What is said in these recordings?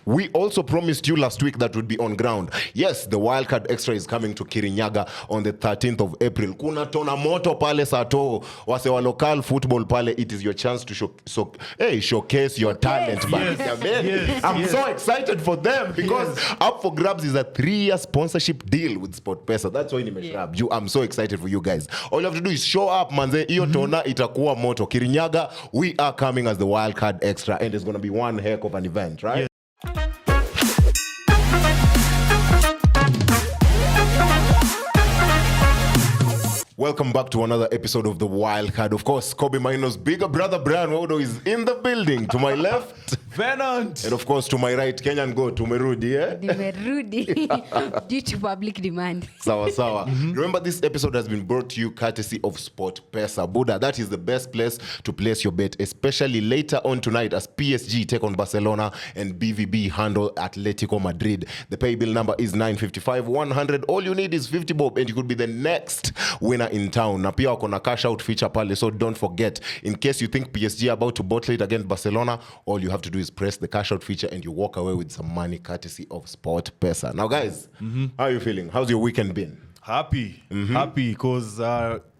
we also promised you last week that would be on ground. Yes, the Wildcard Extra is coming to Kirinyaga on the 13th of April. Kuna tona moto pale sato. Wase wa local football pale, it is your chance to showcase your talent. I'm so excited for them because up for grabs is a 3-year sponsorship deal with SportPesa. That's why I'm so excited for you guys. All you have to do is show up, manze. Iyo tona itakuwa moto. Kirinyaga, we are coming as the Wildcard Extra, and it's going to be one heck of an event, right? Yeah. Welcome back to another episode of The Wildcard. Of course, Kobe Maino's bigger brother, Brian Wodo, is in the building. To my left, Venant. And of course, to my right, Kenyan Go, Tumerudi, eh? Tumerudi, due to public demand. Sawa, sawa. Remember, this episode has been brought to you courtesy of SportPesa. Buddha, that is the best place to place your bet, especially later on tonight as PSG take on Barcelona and BVB handle Atletico Madrid. The pay bill number is 955-100. All you need is 50 bob, and you could be the next winner in town. Na pia wako na cash out feature pale, so don't forget. In case you think PSG are about to bottle it against Barcelona, all you have to do is press the cash out feature and you walk away with some money courtesy of SportPesa. Now guys, how are you feeling? How's your weekend been? Happy because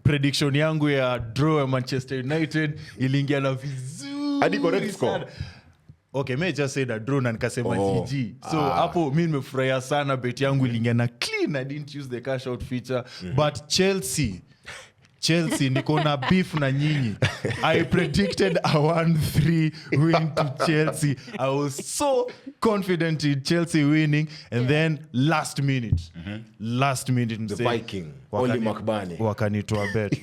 prediction yangu ya draw ya Manchester United iliingia na vizuri. Hadi correct score. Okay, may just say that draw na nikasema GG. So hapo mimi nimefurahia sana, bet yangu iliingia na clean. I didn't use the cash out feature. But Chelsea niko na beef na nyinyi. I predicted a 1-3 win to Chelsea. I was so confident in Chelsea winning, and then last minute The Viking, Oli Makbani wakanitoa bet.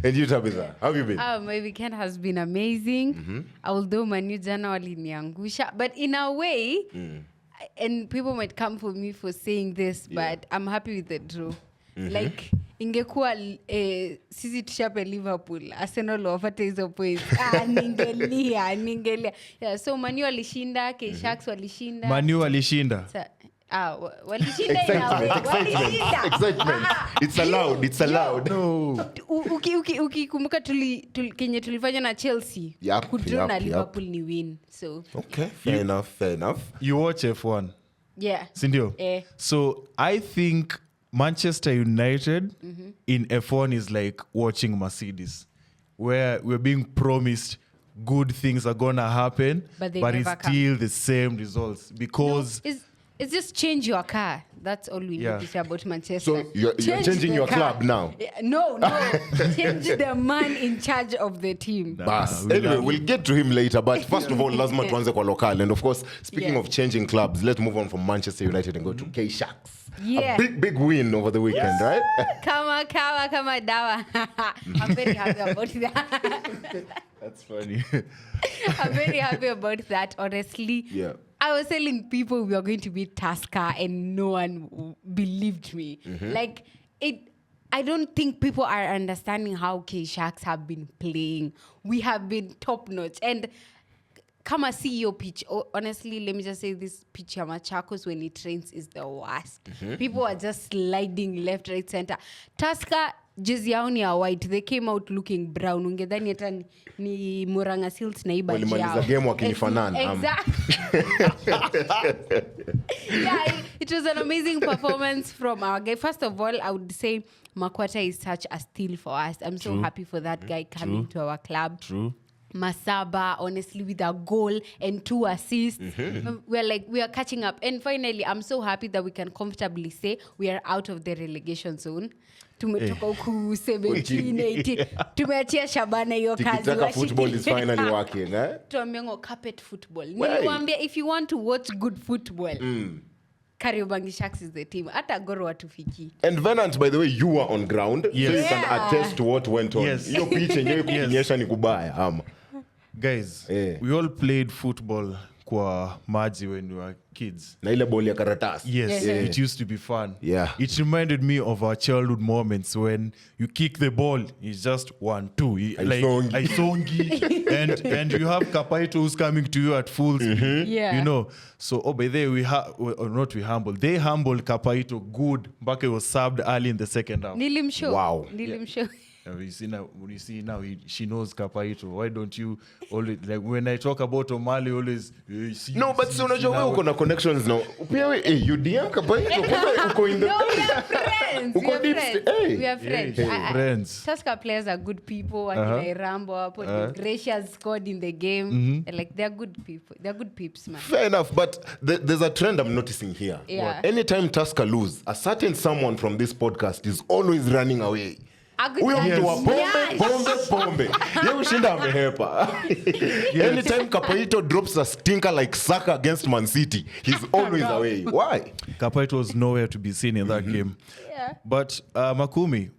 And you, Tabitha, how have you been? My weekend has been amazing. Although Manu jana waliniangusha, but in a way, and people might come for me for saying this, but I'm happy with the draw. Like ingekuwa sisi tushape Liverpool, Arsenal wafate hizo points. Ningelia. Yeah, so Manu walishinda, Sharks walishinda. Manu walishinda. Walishinda. Excitement. It's allowed. No. Ukikumbuka kenye tulifanya na Chelsea. Kudraw na Liverpool ni win. So okay, fair enough. You watch F1? Yeah. Sindio? So I think Manchester United in F1 is like watching Mercedes, where we're being promised good things are gonna happen, but it's still the same results because it's just change your car. That's all we need to say about Manchester. So you're changing your club now? No. Change the man in charge of the team. Anyway, we'll get to him later. But first of all, lazima tuanze kwa local. And of course, speaking of changing clubs, let's move on from Manchester United and go to Sharks. Yeah. A big win over the weekend, right? Kama dawa. I'm very happy about that. That's funny. I'm very happy about that, honestly. Yeah. I was telling people we were going to beat Tusker and no one believed me. I don't think people are understanding how Sharks have been playing. We have been top notch. And kama CEO pitch, honestly, let me just say this pitch ya Machakos when it rains is the worst. People are just sliding left, right, center. Tusker, jezi yao ni ya white. They came out looking brown. Ungedhani hata ni Muranga Seals na iba jao. Walimaliza game wakinifanana. Exactly. Yeah, it was an amazing performance from our guy. First of all, I would say Makwata is such a steal for us. I'm so happy for that guy coming to our club. True. Masaba, honestly, with a goal and 2 assists. We are catching up. And finally, I'm so happy that we can comfortably say we are out of the relegation zone. Tumetoka huku 17-18. Tumeachia Shabana hiyo kazi. Tikitaka football is finally working, eh? Tuambiango carpet football. Niliwaambia if you want to watch good football, Kariobangi Sharks is the team. Hata Goro watufiki. And Venant, by the way, you were on ground, yes. So you can attest to what went on. Yes. Your pitch and your kukinyesha ni kubaya. Guys, we all played football kwa maji when we were kids. Na ile ball ya karatasi. Yes, it used to be fun. Yeah. It reminded me of our childhood moments when you kick the ball, it's just 1-2. Like Aisongi. and you have Kapaito who's coming to you at full speed. Yeah. You know. So, by the way, they humbled Kapaito good. Mbake was subbed early in the second half. Nilimshow. Wow. Nilimshow. You see now she knows Kapaito. Why don't you always, like when I talk about Omale always No, but so unajua wewe uko na connections now. Pia wewe you DM Kapaito kumbe uko in the No, we are friends. Uko deep hey. We are friends. friends. Tusker players are good people. Wakina Rambo hapo, Gracious scored in the game. Like they're good people. They're good peeps, man. Fair enough, but there's a trend I'm noticing here. Yeah. Anytime Tusker lose, a certain someone from this podcast is always running away. Huyo mtu wa pombe. Yeye ushinda amehepa. Anytime Kapaito drops a stinker like Saka against Man City, he's always away. Why? Kapaito was nowhere to be seen in that game. Yeah. But Makumi,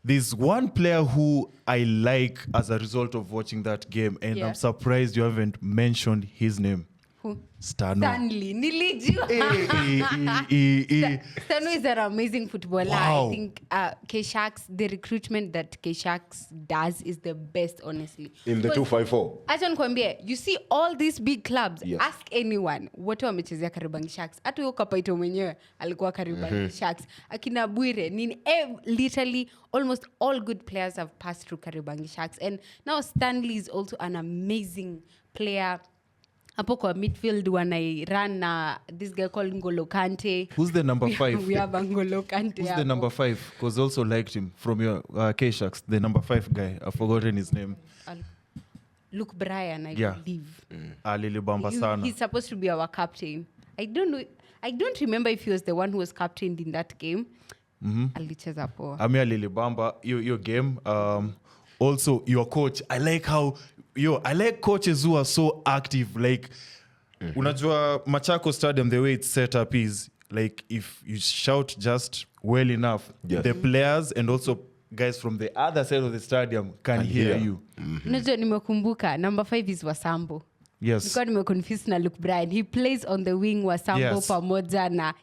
there's one player who I like as a result of watching that game, and I'm surprised you haven't mentioned his name. Who? Stanley. Nilijua. Stano is an amazing footballer. Wow. I think K-Sharks, the recruitment that K-Sharks does is the best, honestly. In the 254. Acha nikwambie, you see all these big clubs, Yes. ask anyone, wote wamechezea Kariobangi Sharks. Hata huyo Kapaito mwenyewe alikuwa Kariobangi Sharks. Akina Bwire, literally almost all good players have passed through Kariobangi Sharks. And now Stanley is also an amazing player. Hapo kwa midfield run this guy called N'Golo Kante. Who's the number 5? We have N'Golo Kante. Who's the number 5? Because also liked him from your K-Sharks. The number 5 guy. I've forgotten his name. Luke Bryan, I believe. Alilibamba sana. He's supposed to be our captain. I don't know. I don't remember if he was the one who was captained in that game. Alicheza poa. Ami alilibamba your game. Also, your coach. I like coaches who are so active. Like, unajua Machako Stadium, the way it's set up is, like, if you shout just well enough, the players and also guys from the other side of the stadium can hear you. Unajua nimekumbuka, number 5 is Wasambo. Yes. Because nimeconfused na Luke Bryan. He plays on the wing Wasambo pamoja na,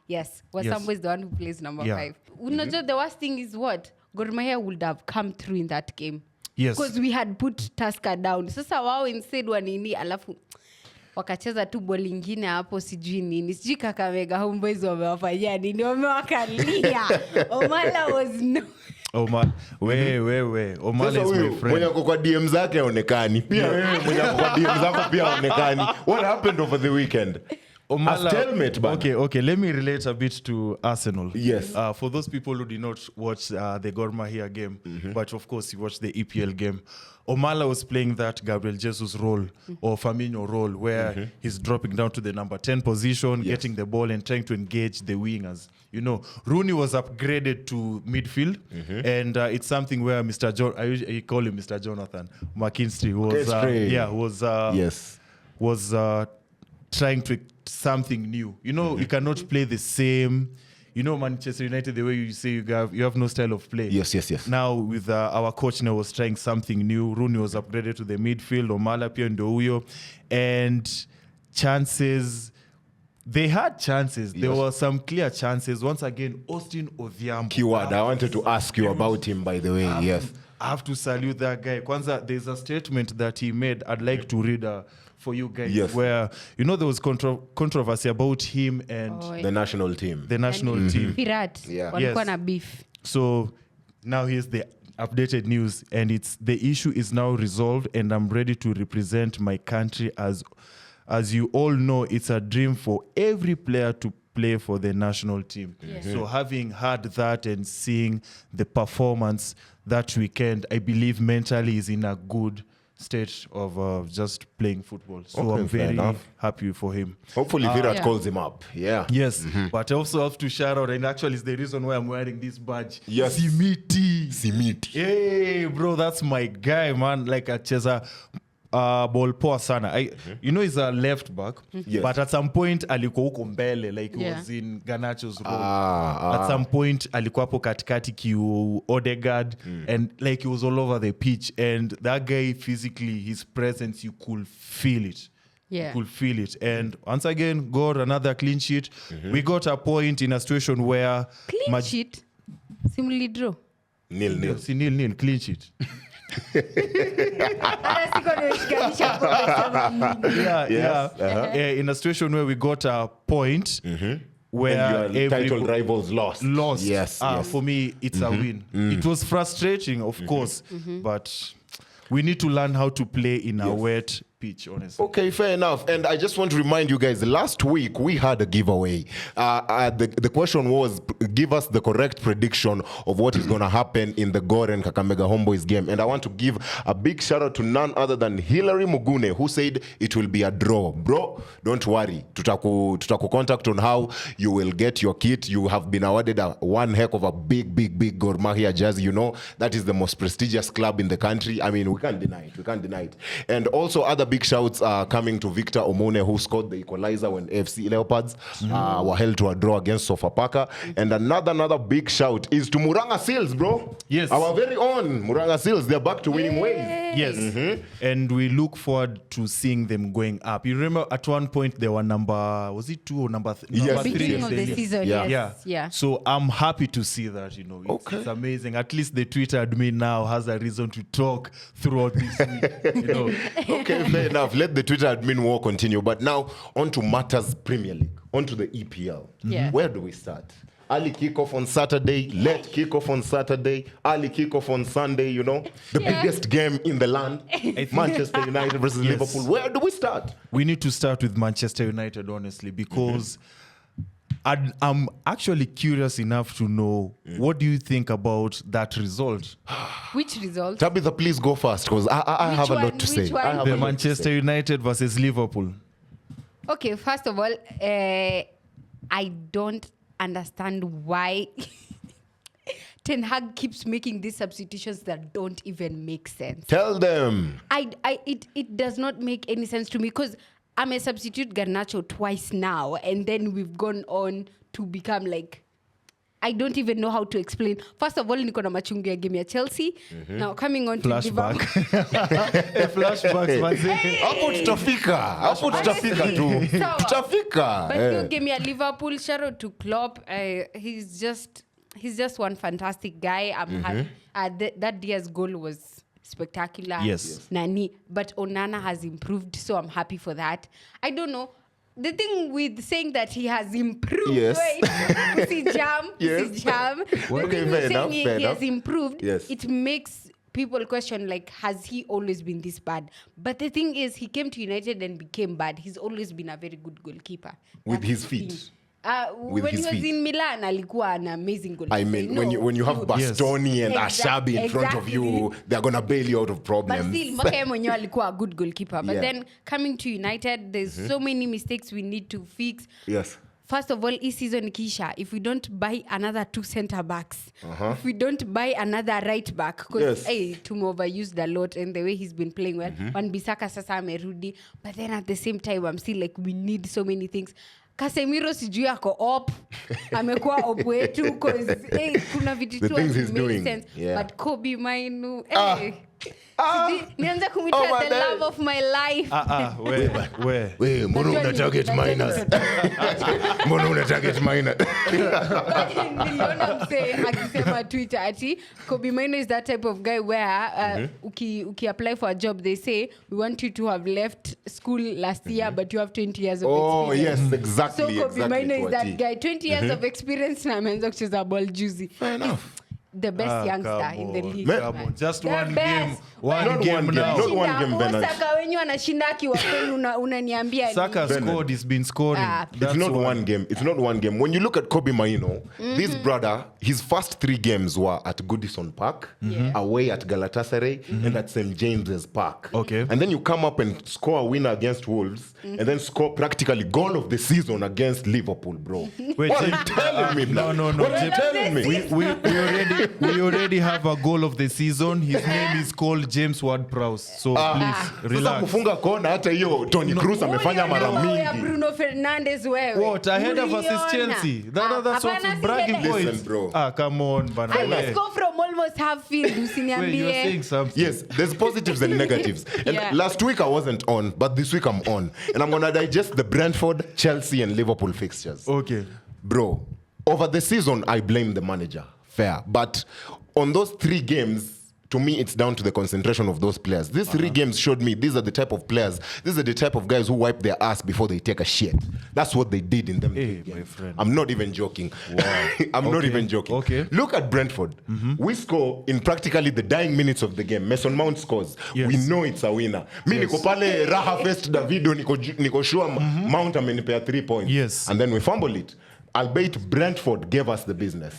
Wasambo is the one who plays number 5. Unajua the worst thing is what? Gor Mahia would have come through in that game. Yes. Because we had put Tusker down. Sasa wao instead wanini alafu wakacheza tu ball ingine hapo sijui nini. Sijui Kakamega Homeboys wamewafanyia nini. Wamewakalia. Omala was no. Omala is my friend. Mwenye kwa DM zake haonekani. Pia wewe mwenye kwa DM zako pia haonekani. What happened over the weekend? Omala, okay, let me relate a bit to Arsenal. Yes. For those people who did not watch the Gor Mahia game, but of course you watched the EPL game, Omala was playing that Gabriel Jesus role or Firmino role where he's dropping down to the number 10 position, getting the ball and trying to engage the wingers. You know, Rooney was upgraded to midfield, and it's something where I call him Mr. Jonathan McKinstry was trying to something new. You know, you cannot play the same. You know, Manchester United, the way you say you have no style of play. Yes. Now, with our coach now was trying something new. Rooney was upgraded to the midfield, Omala, Pio, and Douyo. And chances, they had chances. There were some clear chances. Once again, Austin Odhiambo. Keyword, I wanted to ask you about him, by the way. Yes. I have to salute that guy. Kwanza, there's a statement that he made. I'd like to read for you guys, where, you know, there was controversy about him and the national team. Pirat. Walikuwa na beef. So now here's the updated news, and it's the issue is now resolved, and I'm ready to represent my country. As you all know, it's a dream for every player to play for the national team. So having heard that and seeing the performance that weekend, I believe mentally is in a good state of just playing football. So I'm very happy for him. Hopefully Virat calls him up. Yeah. Yes. But I also have to shout out, and actually it's the reason why I'm wearing this badge. Yes. Simiti. Hey, bro, that's my guy, man. Like a cheza ball poa sana. You know, he's a left back, but at some point alikuwa huko mbele, like he was in Garnacho's role. At some point alikuwa hapo katikati kiu Odegaard, and like he was all over the pitch, and that guy physically, his presence, you could feel it. You could feel it. And once again, got another clean sheet. We got a point in a situation where clean sheet? Simply draw. Nil. Nil, clean sheet. In a situation where we got a point where and your title rivals lost. Yes. For me, it's a win. It was frustrating, of course, but we need to learn how to play in a wet pitch, honestly. Okay, fair enough. And I just want to remind you guys, last week we had a giveaway. The question was, give us the correct prediction of what is going to happen in the Gor and Kakamega Homeboys game. And I want to give a big shout out to none other than Hilary Mugune, who said it will be a draw. Bro, don't worry. Tutaku contact on how you will get your kit. You have been awarded one heck of a big Gor Mahia jersey. You know, that is the most prestigious club in the country. I mean, we can't deny it. And also other big shouts are coming to Victor Omone, who scored the equalizer when FC Leopards were held to a draw against Sofapaka. And another big shout is to Muranga Seals, bro. Yes. Our very own Muranga Seals. They're back to winning ways. Yes. And we look forward to seeing them going up. You remember at one point they were was it 2 or number 3? Yes. Beginning of the season, Yeah. So I'm happy to see that, you know. It's amazing. At least the Twitter admin now has a reason to talk throughout this week, you know. Okay, fair enough. Let the Twitter admin war continue. But now, on to matters Premier League. On to the EPL. Yeah. Where do we start? Early kickoff on Saturday, late kickoff on Saturday, early kickoff on Sunday, you know. The biggest game in the land. Manchester United versus Liverpool. Where do we start? We need to start with Manchester United, honestly, because I'm actually curious enough to know, what do you think about that result? Which result? Tabitha, please go first, because I have a lot to say. The Manchester United versus Liverpool. Okay, first of all, I don't understand why Ten Hag keeps making these substitutions that don't even make sense. Tell them. It does not make any sense to me, because I'm a substitute Garnacho twice now, and then we've gone on to become like, I don't even know how to explain. First of all, niko na machungu ya game ya Chelsea. Now coming on to Flashback. Liverpool. Hapo tutafika tu. Tutafika. But hiyo game ya Liverpool, shout out to Klopp. He's just one fantastic guy. That Diaz goal was spectacular. Yes. Nani, but Onana has improved, so I'm happy for that. I don't know. The thing with saying that he has improved, Yes. Pussy jam. Okay, fair enough. He has improved. Yes. It makes people question, like, has he always been this bad? But the thing is, he came to United and became bad. He's always been a very good goalkeeper. With That's his the feet. thing. When he was in Milan, alikuwa an amazing goalkeeper. I mean, when you have Bastoni and Ashabi in front of you, they're going to bail you out of problems. But still, Mbaka mwenyewe alikuwa a good goalkeeper. But then coming to United, there's so many mistakes we need to fix. Yes. First of all, this season Kisha, if we don't buy another 2 center backs, if we don't buy another right back, because Tum overused a lot, and the way he's been playing well, Wan-Bissaka sasa amerudi, but then at the same time, I'm still like, we need so many things. Casemiro sijui ako op, amekuwa op wetu, because kuna vitu tu make sense. But Kobe Mainu, nianza kumwita the love of my life. Wait, mbona una target minus? Mbona una target minus? Niliona msee akisema Twitter ati Kobe Mainu is that type of guy where uki apply for a job, they say we want you to have left school last year, but you have 20 years of experience. Oh yes, exactly. So Kobe Mainu is that guy, 20 years of experience, na ameanza kucheza ball juzi. Fair enough. The best youngster in the league. Just The one best. game. One game now. Not one game, Bernard. Saka wenyu anashinda akiwa kwenu unaniambia Saka scored, he's been scoring. It's not one game. It's not one game. When you look at Kobe Maino, this brother, his first 3 games were at Goodison Park, away at Galatasaray, and at St. James's Park. Okay. And then you come up and score a winner against Wolves, and then score practically goal of the season against Liverpool, bro. Wait, What are you telling me? No. What are you telling me? We already have a goal of the season. His name is called James Ward-Prowse. So please Sasa relax. kufunga kona hata hiyo Toni Kroos amefanya mara mingi. Bruno Fernandes wewe. What? A header versus Chelsea? That's what's bragging points. Listen, bro. Come on, bana. I score from almost half field, Wait, you're usiniambie. saying something. Yes, there's positives and negatives. And last week I wasn't on, but this week I'm on. And I'm going to digest the Brentford, Chelsea, and Liverpool fixtures. Okay. Bro, over the season, I blame the manager. Fair. But on those 3 games, to me, it's down to the concentration of those players. These 3 games showed me these are the type of players, these are the type of guys who wipe their ass before they take a shit. That's what they did in them. Hey, my friend. I'm not even joking. Wow. I'm not even joking. Okay. Look at Brentford. We score in practically the dying minutes of the game. Mason Mount scores. Yes. We know it's a winner. Mi niko pale raha fest Davido niko sure Mount amenipea 3 points. Yes. And then we fumble it. Albeit Brentford gave us the business.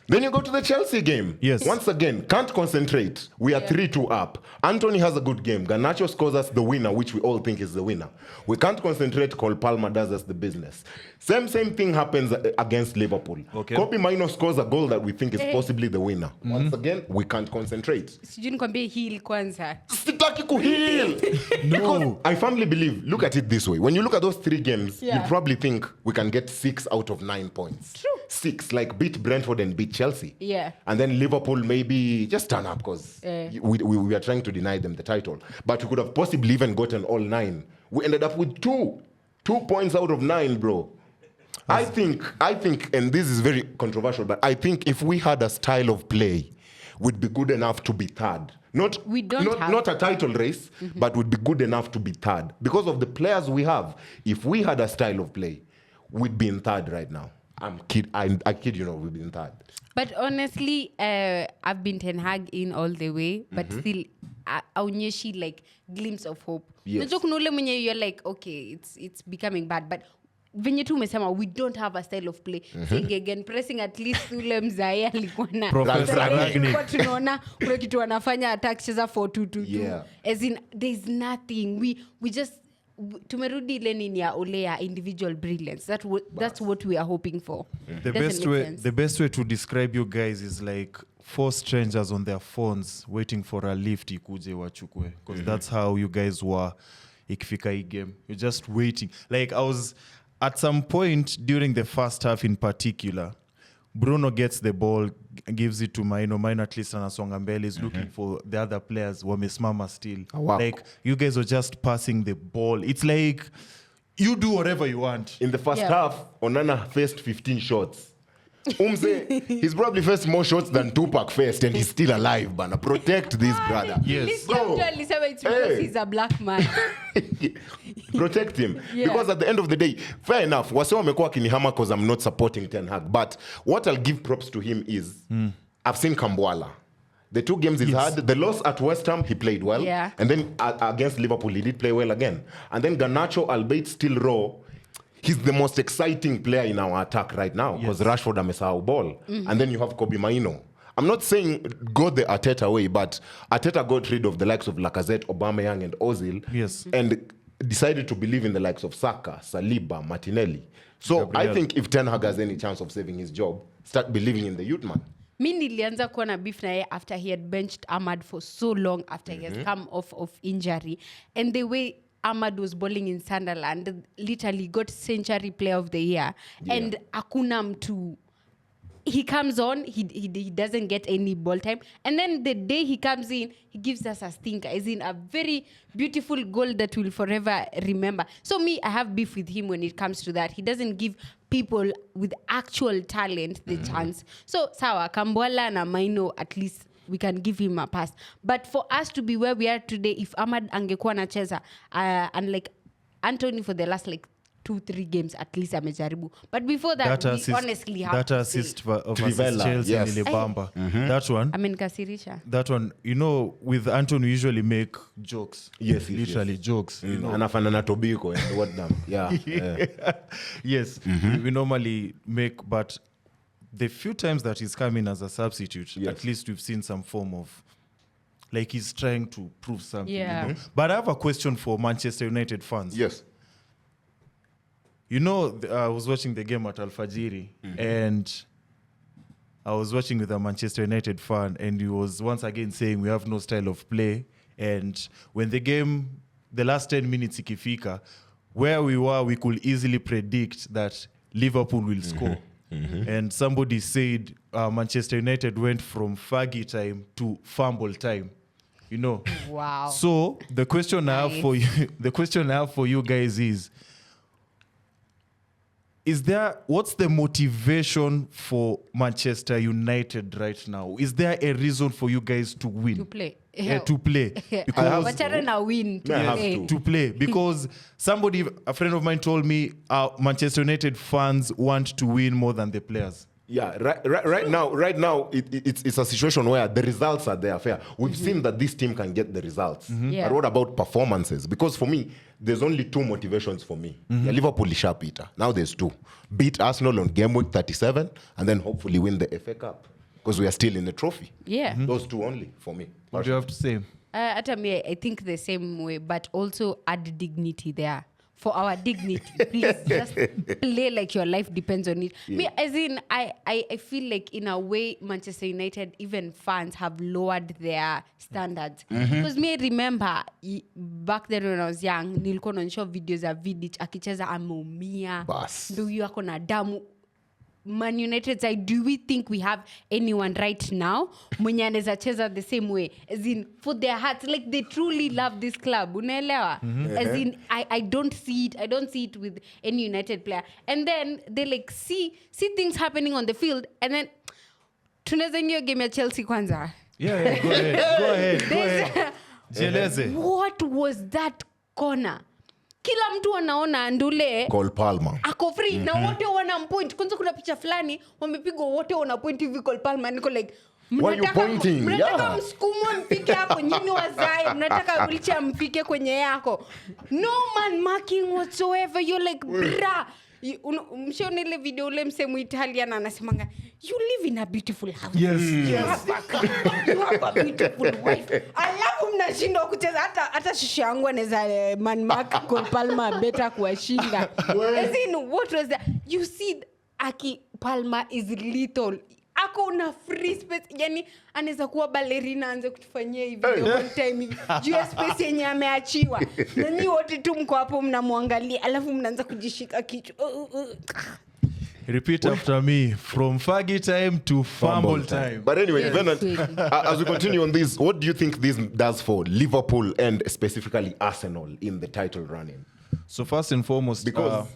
Then you go to the Chelsea game. Yes. Once again, can't concentrate. We are 3-2 up. Anthony has a good game. Garnacho scores us the winner, which we all think is the winner. We can't concentrate. Cole Palmer does us the business. Same thing happens against Liverpool. Okay. Kobe Mainoo scores a goal that we think is possibly the winner. Once again, we can't concentrate. Sijui nikwambie heal kwanza. Sitaki kuheal. No. I firmly believe, look at it this way. When you look at those 3 games, Yeah. you probably think we can get 6 out of 9 points. True. 6, like beat Brentford and beat Chelsea. Yeah. And then Liverpool maybe just turn up because we are trying to deny them the title. But we could have possibly even gotten all 9. We ended up with 2 points out of 9, bro. I think, and this is very controversial, but I think if we had a style of play, we'd be good enough to be third. Not a title race, but would be good enough to be third. Because of the players we have, if we had a style of play, we'd be in third right now. I kid you not, we'd be in third. But honestly, I've been Ten Hag in all the way, but still, aonyeshi like glimpse of hope. Yes. Unajua kuna ule mwenye you're like, okay, it's becoming bad, but venye tu umesema we don't have a style of play. Saying again, pressing at least ule mzae alikuwa na tulikuwa tunaona kuna kitu wanafanya attack cheza 4-2-2. Yeah. As in there's nothing. We just tumerudi ile nini ya ole ya individual brilliance. That's what we are hoping for. The best way to describe you guys is like 4 strangers on their phones waiting for a lift ikuje wachukue, because that's how you guys were ikifika hii game. You're just waiting. Like I was at some point during the first half in particular, Bruno gets the ball, gives it to Mainoo. Mainoo at least anasonga mbele is looking for the other players wamesimama still. Wow. Like you guys were just passing the ball. It's like you do whatever you want. In the first half, Onana faced 15 shots. He's probably faced more shots than Tupac faced, and he's still alive, bana. Protect this brother. Yes. It's because he's a black man. Protect him. Because at the end of the day, fair enough, wase wamekuwa kinihama because I'm not supporting Ten Hag. But what I'll give props to him is, I've seen Kambwala. The 2 games he's had, the loss at West Ham, he played well. Yeah. And then against Liverpool, he did play well again. And then Garnacho, albeit still raw, he's the most exciting player in our attack right now because Rashford amesahau ball. And then you have Kobe Mainoo. I'm not saying go the Arteta way, but Arteta got rid of the likes of Lacazette, Aubameyang, and Ozil, and decided to believe in the likes of Saka, Saliba, Martinelli. So Gabriel. I think if Ten Hag has any chance of saving his job, start believing in the youth man. Mi nilianza kuwa na beef na yeye after he had benched Ahmad for so long after he has come off of injury. And the way Ahmad was bowling in Sunderland, literally got Century Player of the Year. And hakuna mtu. He comes on, he doesn't get any ball time. And then the day he comes in, he gives us a stinker. As in a very beautiful goal that we'll forever remember. So me, I have beef with him when it comes to that. He doesn't give people with actual talent the chance. So, sawa, Kambwala na Mainoo, at least we can give him a pass. But for us to be where we are today, if Ahmad angekuwa anacheza, and like Anthony for the last like 2-3 games at least amejaribu. But before that we honestly have that to assist say. of Chelsea Nilibamba. That one. Amenikasirisha. That one, you know, with Anton we usually make jokes. Yes, literally jokes. You know. Anafanana Tobiko and what them. Yeah. Yes, we normally make, but the few times that he's come in as a substitute, at least we've seen some form of, like he's trying to prove something. Yeah. You know? But I have a question for Manchester United fans. Yes. You know, I was watching the game at Al Fajiri, and I was watching with a Manchester United fan, and he was once again saying we have no style of play. And when the game, the last 10 minutes ikifika, where we were, we could easily predict that Liverpool will score. And somebody said Manchester United went from Fergie time to Fumble time. You know. Wow. So the question I have for you, the question I have for you guys is, what's the motivation for Manchester United right now? Is there a reason for you guys to win? To play. To play. Because Wachana na win to I have play. to play. Because a friend of mine told me Manchester United fans want to win more than the players. Yeah, right now, it's a situation where the results are there. Fair. We've seen that this team can get the results. Yeah. But what about performances? Because for me, there's only two motivations for me. Yeah, Liverpool is sharp, Peter. Now there's two. Beat Arsenal on game week 37 and then hopefully win the FA Cup. Because we are still in the trophy. Yeah. Those two only for me. What do you have to say? At me, I think the same way, but also add dignity there. For our dignity, please just play like your life depends on it. Yeah. Me, as in, I feel like in a way, Manchester United, even fans have lowered their standards. Because me, I remember back then when I was young, nilikuwa naonyesha videos ya Vidic akicheza ameumia. Bas. Ndio huyo ako na damu. Man United side, do we think we have anyone right now mwenye anaweza cheza the same way, as in for their hearts, like they truly love this club, unaelewa? As in I don't see it with any United player, and then they like see things happening on the field, and then tunaweza ingia game ya Chelsea kwanza. Yeah, go ahead. Jeleze. What was that corner? Kila mtu anaona Ndule Cole Palmer. ako free na wote wana point. Kwanza kuna picha fulani wamepigwa wote wana point hivi. Cole Palmer niko like Why you pointing? Mnataka Yeah. msukumo mpike hapo nyinyi wazae, mnataka wheelchair mpike kwenye yako. No man marking whatsoever. You're like bra. Mshoni ile video ule msemu Italian anasemanga you live in a beautiful house. Yes. You have a beautiful wife. Alafu mnashindwa kucheza hata shishi yangu anaweza man mark Cole Palmer better kuwashinda. As in, what was that? You see Aki Palmer is little. Ako una free space, yani anaweza kuwa ballerina anze kutufanyia hivi one time hivi. Juu ya space yenye ameachiwa. Na nyinyi wote tu mko hapo mnamwangalia, alafu mnaanza kujishika kichwa. Repeat after me. From Fergie time to Fumble time. But anyway, Yes, Venant, quickly. as we continue on this, what do you think this does for Liverpool and specifically Arsenal in the title running? So first and foremost, Because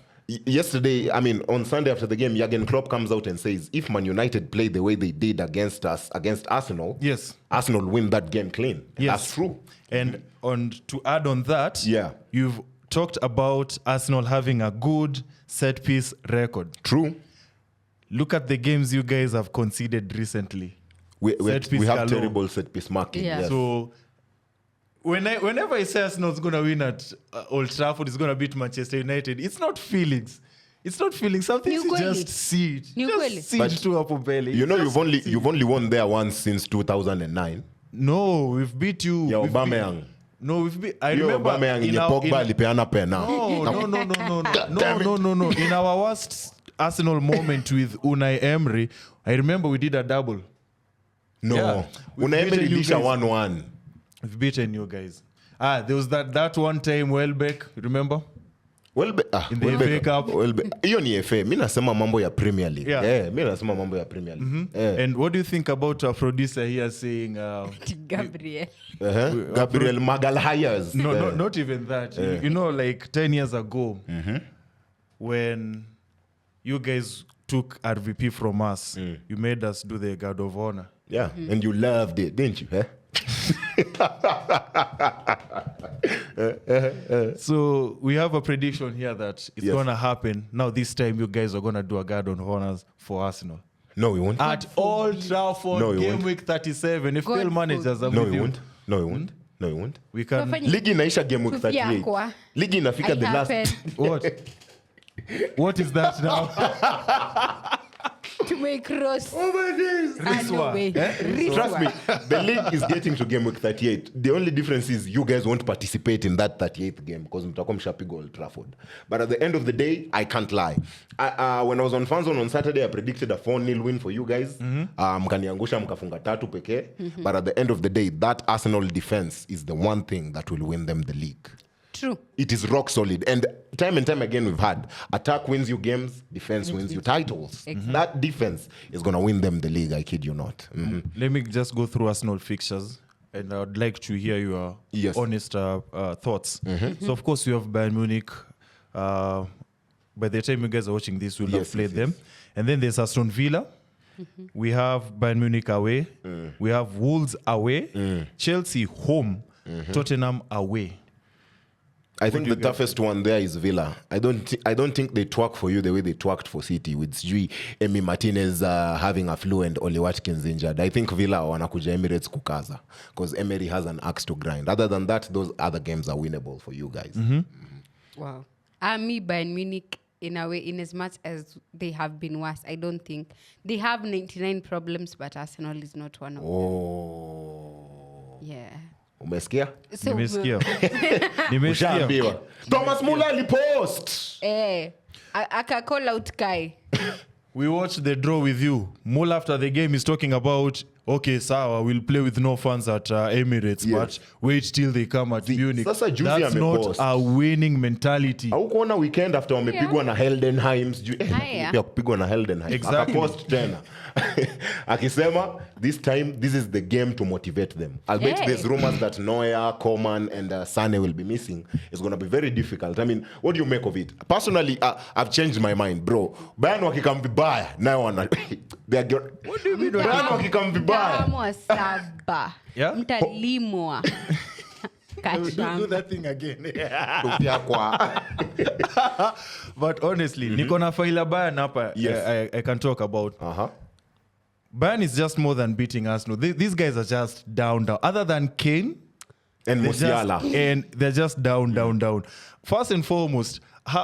yesterday, on Sunday after the game, Jurgen Klopp comes out and says, if Man United play the way they did against Arsenal, yes, Arsenal win that game clean. yes, That's true. And to add on that, Yeah. you've talked about Arsenal having a good set piece record. True. Look at the games you guys have conceded recently. We Set piece have galore. terrible set piece marking. Yeah. Yes. So whenever I say Arsenal's going to win at Old Trafford, it's going to beat Manchester United, it's not feelings. It's not feelings. Something Ni you ukweli. just see it. Ni ukweli. Just see But it tu hapo mbele. you know, Just see it. you've only won there once since 2009. No, we've beat you. Yeah, We've Aubameyang. beat- No, we've beat. I Yo, remember Aubameyang in yenye our, Pogba alipeana pena. no. In our worst Arsenal moment with Unai Emery, I remember we did a double. No. Yeah. We've Una Emery beaten you lisha guys. 1-1. We've beaten you guys. There was that one time Welbeck, remember? In the FA Cup. Hiyo ni FA. Mimi nasema mambo ya Premier League. Yeah. Mimi nasema mambo ya Premier League. And what do you think about our producer here saying Gabriel. Gabriel Magalhaes. no, not even that. You know, like 10 years ago, when you guys took RVP from us, you made us do the Guard of Honor. Yeah, and you loved it, didn't you? So we have a prediction here that it's Yes. going to happen. Now this time you guys are going to do a Guard of Honors for Arsenal. No, we won't. At Old Trafford, No, you game won't. week 37. If God fail managers are No, with we you, won't. No, we won't. No, we won't. we can... Tunafanya- Ligi inaisha game week 38. Kufiakwa. Ligi inafika the last. What? What is that now? To make cross. Oh my days. Riswa. Trust me, the league is getting to game week 38. The only difference is you guys won't participate in that 38th game because mtakuwa mshapiga Old Trafford. But at the end of the day, I can't lie. When I was on Fanzone on Saturday, I predicted a 4-0 win for you guys. Mkaniangusha mkafunga 3 pekee. But at the end of the day, that Arsenal defense is the one thing that will win them the league. True. It is rock solid. And time again, we've had attack wins you games, defense wins you titles. That defense is going to win them the league, I kid you not. Let me just go through Arsenal fixtures, and I would like to hear your Yes. honest thoughts. So, of course, you have Bayern Munich, by the time you guys are watching this, we'll Yes, have played yes, them. And then there's Aston Villa. We have Bayern Munich away. We have Wolves away. Chelsea home. Tottenham away. I think the toughest one there is Villa. I don't think they twerk for you the way they twerked for City with Sijui Emi Martinez having a flu and Oli Watkins injured. I think Villa wanakuja Emirates kukaza because Emery has an axe to grind. Other than that, those other games are winnable for you guys. Wow. Me, Bayern Munich, in a way, in as much as they have been worse, I don't think. They have 99 problems, but Arsenal is not one of them. Oh. Yeah. Umesikia? So, Nimesikia. Ushaambiwa. Thomas Muller alipost. aka call out Kai. We watched the draw with you. Mull after the game is talking about, okay, sawa, we'll play with no fans at Emirates, Yes. but wait till they come at Munich. sasa juzi That's not amepost. a winning mentality. Haukuona weekend after wamepigwa na Heldenheim Haya. pia kupigwa na Heldenheim. Exactly. Akapost tena. Akisema this time this is the game to motivate them. I'll bet there's rumors that Neuer, Coman and Sane will be missing. It's going to be very difficult. I mean, what do you make of it? Personally, I've changed my mind, bro. Bayern wakikam vibaya nayo wana What do you mean Bayern wakikam vibaya? Mtaamua saba. Yeah? Mtalimwa. Do that thing again. Tupia kwa. But honestly, niko na faila Bayern hapa. Yes. I can talk about. Uh-huh. Bayern is just more than beating Arsenal. These guys are just down. Other than Kane And Musiala. they're just down. First and foremost,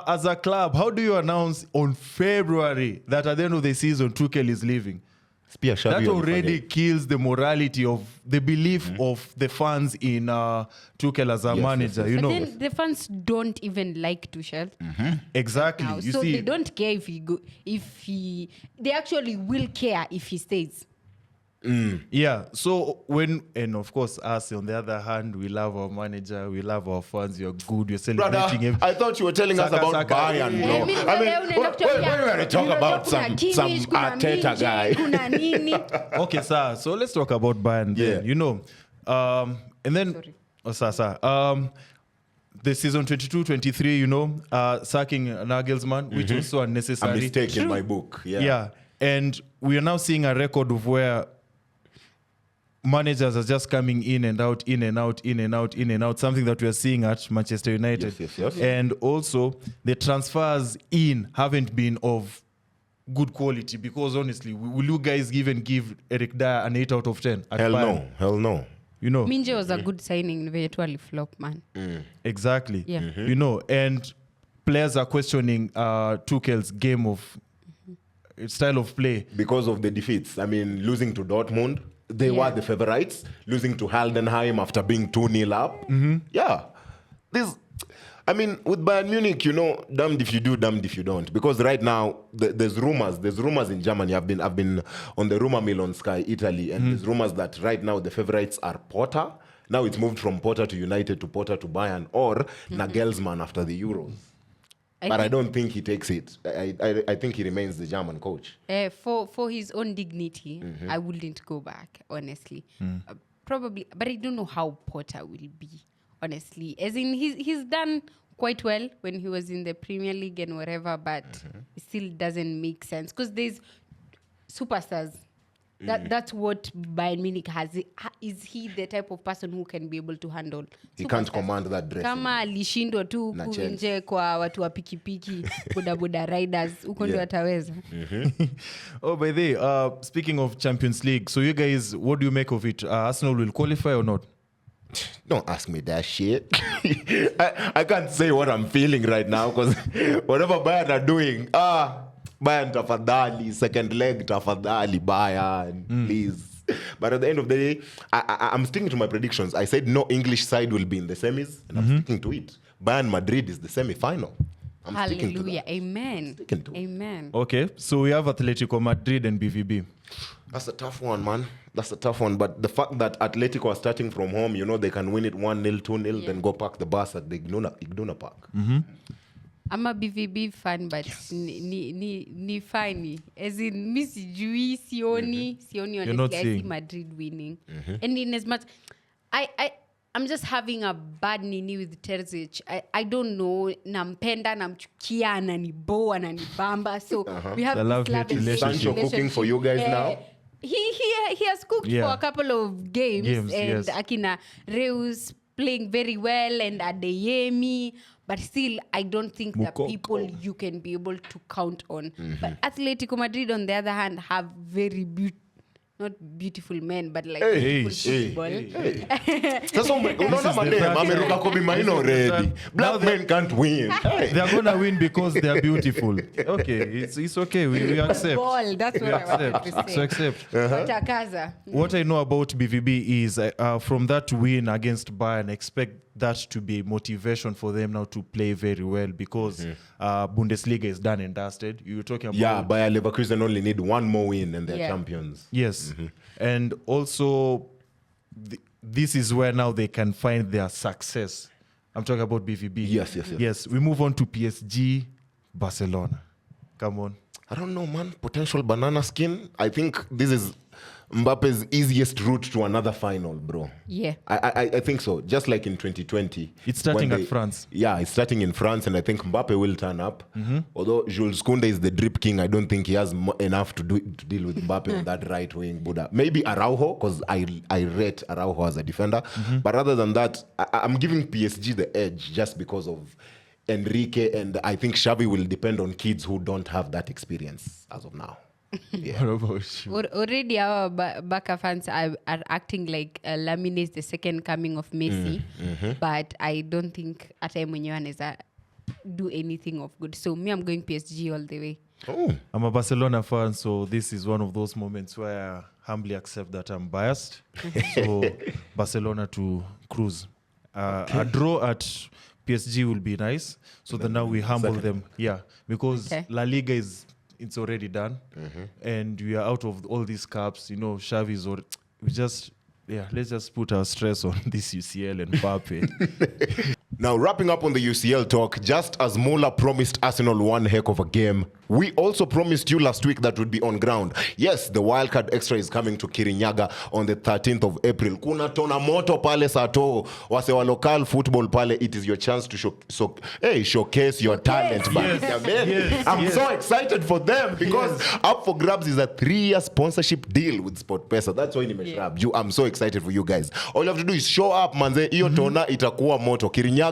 as a club, how do you announce on February that at the end of the season Tuchel is leaving? That already kills the morality of the belief of the fans in Tuchel as a manager. You But know then the fans don't even like Tuchel. exactly. Now. You So see, they don't care they actually will care if he stays. yeah. So and of course us on the other hand, we love our manager, we love our fans. You're good. You're celebrating him. I thought you were telling us about Saka. Bayern, bro. I mean, I mean, when we were to talk about some Arteta guy. Kuna nini. Okay, sir. So let's talk about Bayern. Yeah. Then, you know, and then the season 22-23, you know, sacking Nagelsmann, which was so A unnecessary. mistake in my book. Yeah. And we are now seeing a record of where managers are just coming in and out, something that we are seeing at Manchester United. Yes. And also, the transfers in haven't been of good quality because honestly, will you guys even give Eric Dyer an 8 out of 10? At Bayern? Hell no. You know? Minje was a good signing, virtually flop, man. Exactly. Yeah. You know, and players are questioning Tuchel's game of style of play. Because of the defeats. I mean, losing to Dortmund, they were the favorites. Losing to Heidenheim after being 2-0 up. Yeah. I mean, with Bayern Munich, you know, damned if you do, damned if you don't. Because right now, there's rumors in Germany. I've been on the rumor mill on Sky Italy, and there's rumors that right now the favorites are Potter. Now it's moved from Potter to United to Potter to Bayern, or Nagelsmann after the Euros. But I don't think he takes it. I think he remains the German coach. For his own dignity, I wouldn't go back, honestly. Probably, but I don't know how Potter will be, honestly. As in, he's done quite well when he was in the Premier League and whatever, but it still doesn't make sense because there's superstars. That's what Bayern Munich has. Is he the type of person who can be able to handle? He can't command that dressing. Kama alishindwa tu Na nje kwa watu wa pikipiki, bodaboda riders, huko ndio ataweza. Oh, by the way, speaking of Champions League, so you guys, what do you make of it? Arsenal will qualify or not? Don't ask me that shit. I can't say what I'm feeling right now because whatever Bayern are doing, Bayern tafadhali, second leg tafadhali, Bayern, please. But at the end of the day, I'm sticking to my predictions. I said no English side will be in the semis, and I'm sticking to it. Bayern Madrid is the semi-final. I'm sticking to Hallelujah. that. Amen. Sticking to it. Amen. Okay, so we have Atletico Madrid and BVB. That's a tough one, man. That's a tough one. But the fact that Atletico are starting from home, you know, they can win it 1-0, 2-0, then go park the bus at the Ignuna Park. I'm a BVB fan, but ni funny. As in, mi sijui, sioni You're not honestly, I see seeing. Madrid winning. And in as much, I'm just having a bad nini with Terzic. I don't know. Nampenda, namchukia, ananibo, ananibamba. So we have The this love-hate love and hate relationship. Sancho cooking for you guys now? He has cooked for a couple of games and yes. Akina Reus playing very well and Adeyemi, but still I don't think the Mukoko. people you can be able to count on. But Atletico Madrid on the other hand have very not beautiful men, but like beautiful football. Sasa unaona madem ameruka Kobe Maino already. Black men can't win. They're gonna win because they're beautiful. Okay, it's okay. We accept. Ball, that's what I wanted to say. So accept. Takaza. What I know about BVB is from that win against Bayern, expect that to be motivation for them now to play very well because Bundesliga is done and dusted. You were talking about... Yeah, Bayer Leverkusen only need one more win and they're champions. Yes. And also, this is where now they can find their success. I'm talking about BVB. Yes, we move on to PSG, Barcelona. Come on. I don't know, man. Potential banana skin. I think this is Mbappe's easiest route to another final, bro. Yeah. I think so. Just like in 2020. It's starting at France. Yeah, it's starting in France, and I think Mbappe will turn up. Although Jules Koundé is the drip king, I don't think he has enough to deal with Mbappe on that right wing. Buddha. Maybe Araujo, because I rate Araujo as a defender. But other than that, I'm giving PSG the edge just because of Enrique, and I think Xavi will depend on kids who don't have that experience as of now. Yeah. What about you? Already our Barca fans are acting like Lamine is the second coming of Messi, but I don't think Ata mwenyewe anaweza do anything of good. So me, I'm going PSG all the way. Oh. I'm a Barcelona fan, so this is one of those moments where I humbly accept that I'm biased. So Barcelona to cruise. A draw at PSG will be nice. So then now we humble them. Yeah, because La Liga it's already done. And we are out of all these cups. You know, Xavi is let's just put our stress on this UCL and Mbappe. Now, wrapping up on the UCL talk, just as Mola promised Arsenal one heck of a game, we also promised you last week that would be on ground. Yes, the Wildcard Extra is coming to Kirinyaga on the 13th of April. Kuna tona moto pale sato. Wase wa local football pale, it is your chance to showcase your talent. I'm so excited for them because up for grabs is a 3-year sponsorship deal with SportPesa. That's why nimeshrab you. I'm so excited for you guys. All you have to do is show up, manze. Iyo tona itakuwa moto. Kirinyaga,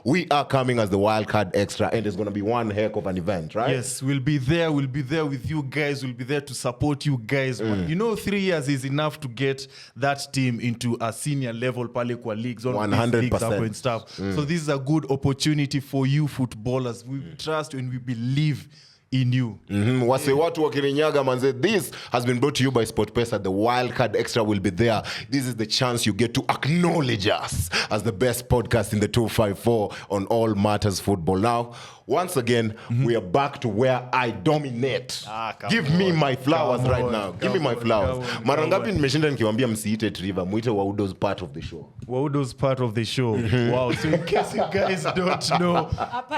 we are coming as the Wildcard Extra, and it's going to be one heck of an event, right? Yes, we'll be there with you guys. We'll be there to support you guys. But you know, 3 years is enough to get that team into a senior level pale kwa leagues, all of these leagues up and stuff. So this is a good opportunity for you footballers. We trust and we believe in you. Wase watu wa Kirinyaga, manze. This has been brought to you by SportPesa. The Wildcard Extra will be there. This is the chance you get to acknowledge us as the best podcast in the 254 on all matters football. Now, once again, we are back to where I dominate. Give me my flowers right now. Give me my flowers. Mara ngapi nimeshinda nikiwaambia msiite Triva, muite Waudo's part of the show. Waudo's part of the show. Wow. So in case you guys don't know,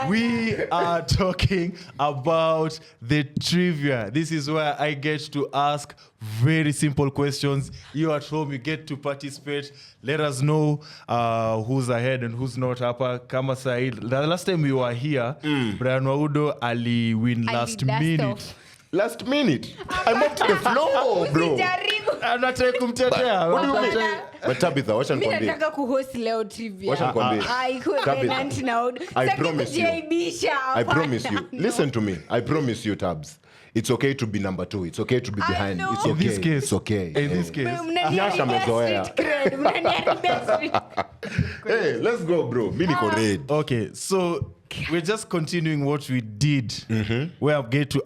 we are talking about the trivia. This is where I get to ask very simple questions. You at home, you get to participate. Let us know who's ahead and who's not. Kama Said. The last time we were here, Brian Waudo ali win last minute. Last minute? I mopped the floor, bro. Anataka kumtetea. What do you mean? But Tabitha, wacha nikwambie. Mimi nataka kuhost leo trivia. Wacha nikwambie. I promise you. I promise you. Listen to me. I promise you, Tabs. It's okay to be number 2. It's okay to be behind. know. It's okay. In this case. It's okay. In this case. Nyaassh amezoea. Hey, let's go, bro. Mimi niko red. Okay, so we're just continuing what we did, where I get to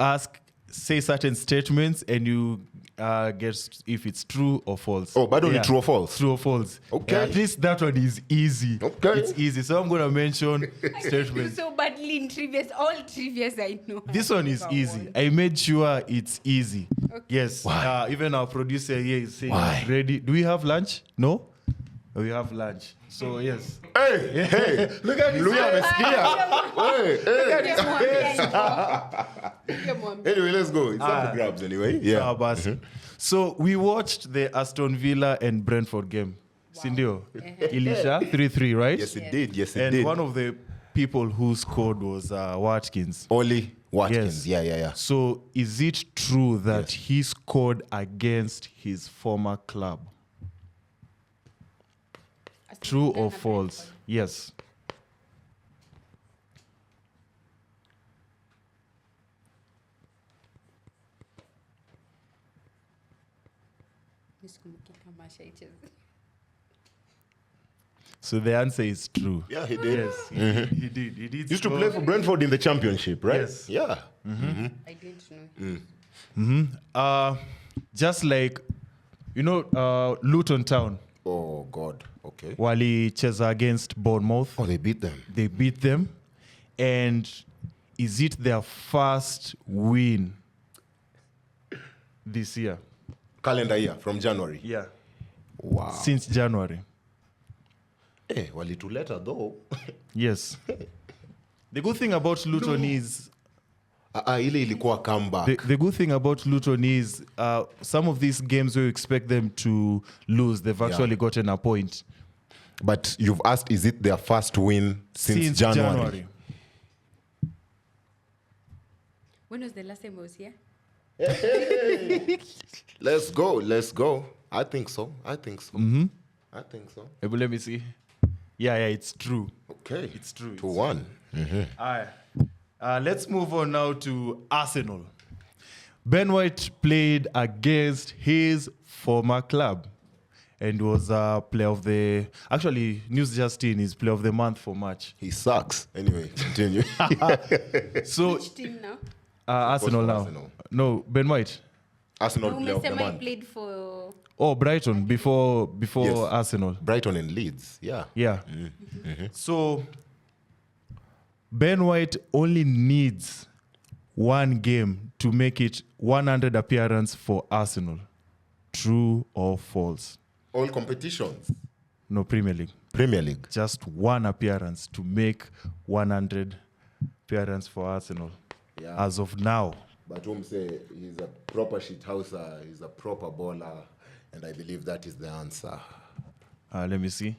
say certain statements, and you guess if it's true or false. Oh, but only true or false? True or false. Okay. At least that one is easy. Okay. It's easy. So I'm going to mention statements. So badly in trivias, all trivias I know. This one is easy. I made sure it's easy. Okay. Yes. Even our producer here is saying it's ready. Do we have lunch? No? We have lunch. So yes. Hey. Look at this. Anyway, let's go. It's up for grabs anyway. Yeah. So we watched the Aston Villa and Brentford game. Sindio? Ilisha 3-3, right? Yes, it did. Yes, it And did. one of the people who scored was Watkins. Oli Watkins. Yes. Yeah. So is it true that he scored against his former club? True or false? Yes. So the answer is true. Yeah, he did. Yes, he did. He did. Used to score. play for Brentford in the championship, right? Yes. Yeah. I didn't know. Just like, Luton Town, Oh God. Okay. walicheza against Bournemouth. Oh, they beat them. They beat them. And is it their first win this year? Calendar year from January. Yeah. Wow. Since January. Hey, walituleta though. Yes. The good thing about Luton is Ile ilikuwa comeback. the good thing about Luton is some of these games we expect them to lose, they've actually gotten a point. But you've asked, is it their first win since January? When was the last time I was here? Let's go. I think so. I think so. Let me see. Yeah, it's true. Okay. It's true. 2-1. Alright. Let's move on now to Arsenal. Ben White played against his former club and was player of the... Actually, News Justin is player of the month for March. He sucks. Anyway, continue. So, Which team now? Arsenal now. Arsenal. No, Ben White. Arsenal player of the I month. played for... Oh, Brighton before Yes. Arsenal. Brighton and Leeds. Yeah. Yeah. So, Ben White only needs one game to make it 100 appearance for Arsenal. True or false? All competitions. No, Premier League. Premier League. Just one appearance to make 100 appearance for Arsenal. Yeah. As of now. But say he's a proper shithouser, he's a proper baller, and I believe that is the answer. Let me see.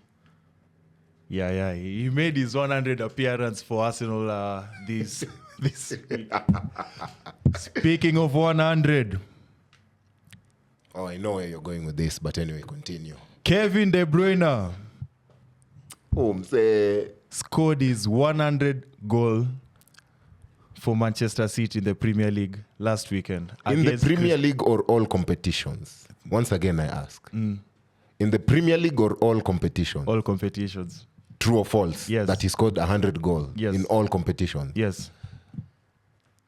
Yeah. He made his 100 appearance for Arsenal this week. Speaking of 100, Oh, I know where you're going with this, but anyway, continue. Kevin De Bruyne Say scored his 100 goal for Manchester City in the Premier League last weekend. in the against Premier League or all competitions? Once again, I ask. In the Premier League or all competitions? all competitions. True or false? Yes. That he scored 100 goals Yes. in all competitions. Yes.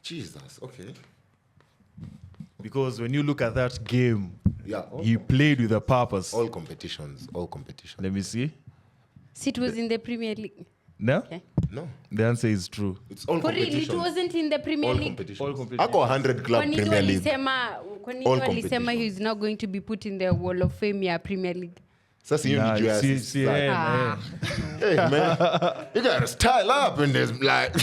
Jesus, okay. Because when you look at that game, Yeah, he played with a purpose. all competitions. Let me see. It was in the Premier League. No? Okay. No, The answer is true. it's all For real, it competitions. wasn't in the Premier All League. competitions. All competitions. Ako 100 club Kwani Premier League. kwani All alisema competitions. he's not going to be put in the Wall of Fame ya Premier League. Sasa hiyo Nah, ni juu ya see, assist see, zake. eh. Hey man, you gotta style up in this like.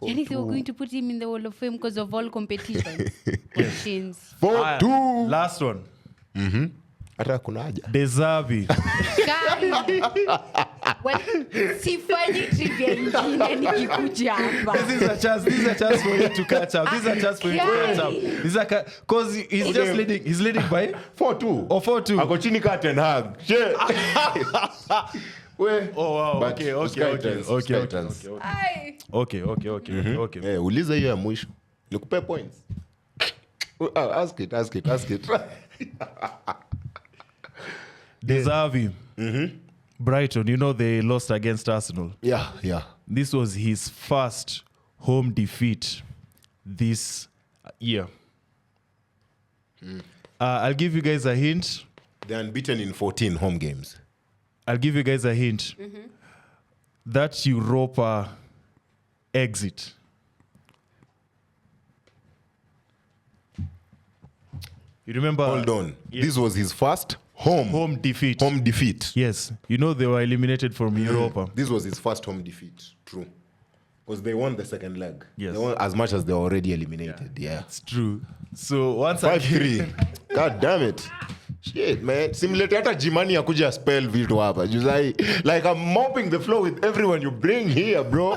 Yani they were going to put him in the Wall of Fame because of all competitions. Machines. 4-2. Last one. Hata kuna haja. Deserve. Sifanyi trivia ingine nikikuja hapa. This is a chance for you to catch up. Because he's just leading. He's leading by 4-2. or 4-2. Ako chini ka Ten Hag. Shit. We. Oh wow. But Skytans. Ai. Okay. Eh, uliza hiyo ya mwisho. Nikupe points. Ask it. Deserve. Brighton, they lost against Arsenal. Yeah. This was his first home defeat this year. I'll give you guys a hint. They're unbeaten in 14 home games. I'll give you guys a hint. That Europa exit. You remember? Hold on. Yes. This was his first home defeat. defeat. Yes. They were eliminated from Europa. This was his first home defeat. True. Because they won the second leg. Yes. They won as much as they were already eliminated. Yeah. It's true. So once again, 5-3. God damn it. Shit, man. Simulate hata Jimani akuja spell vitu hapa. Just like I'm mopping the floor with everyone you bring here, bro.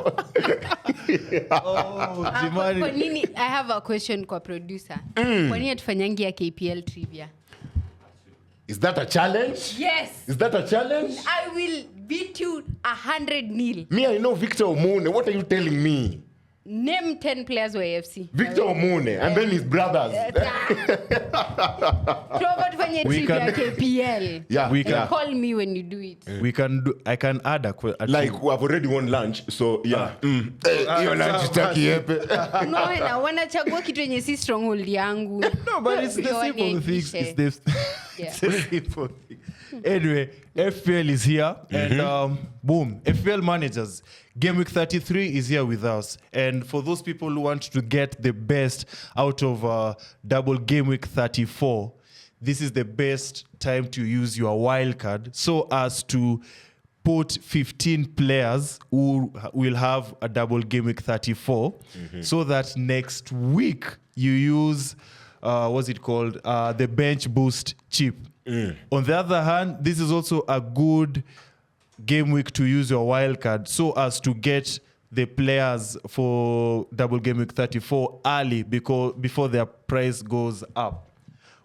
Jimani. Kwa nini, I have a question kwa producer. Kwa nini atufanyangi ya KPL trivia? Is that a challenge? Yes. Is that a challenge? I will beat you 100-0. Me, I know Victor Omune. What are you telling me? Name 10 players wa AFC. Victor Omune and then his brothers. Tuomba tufanye trivia ya KPL. Yeah, We can- yeah. Call me when you do it. I can add a Like we have already won lunch, so yeah. Hiyo lunch tutaki yepe. No, wanachagua kitu yenye si stronghold yangu. No, but it's the Ndio simple things. waniaibishe. It's the, Yeah. it's the simple thing. Anyway, FPL is here, and boom, FPL managers. Game week 33 is here with us, and for those people who want to get the best out of double game week 34, this is the best time to use your wild card so as to put 15 players who will have a double game week 34, so that next week you use what's it called, the bench boost chip. On the other hand, this is also a good game week to use your wild card so as to get the players for double game week 34 early before their price goes up.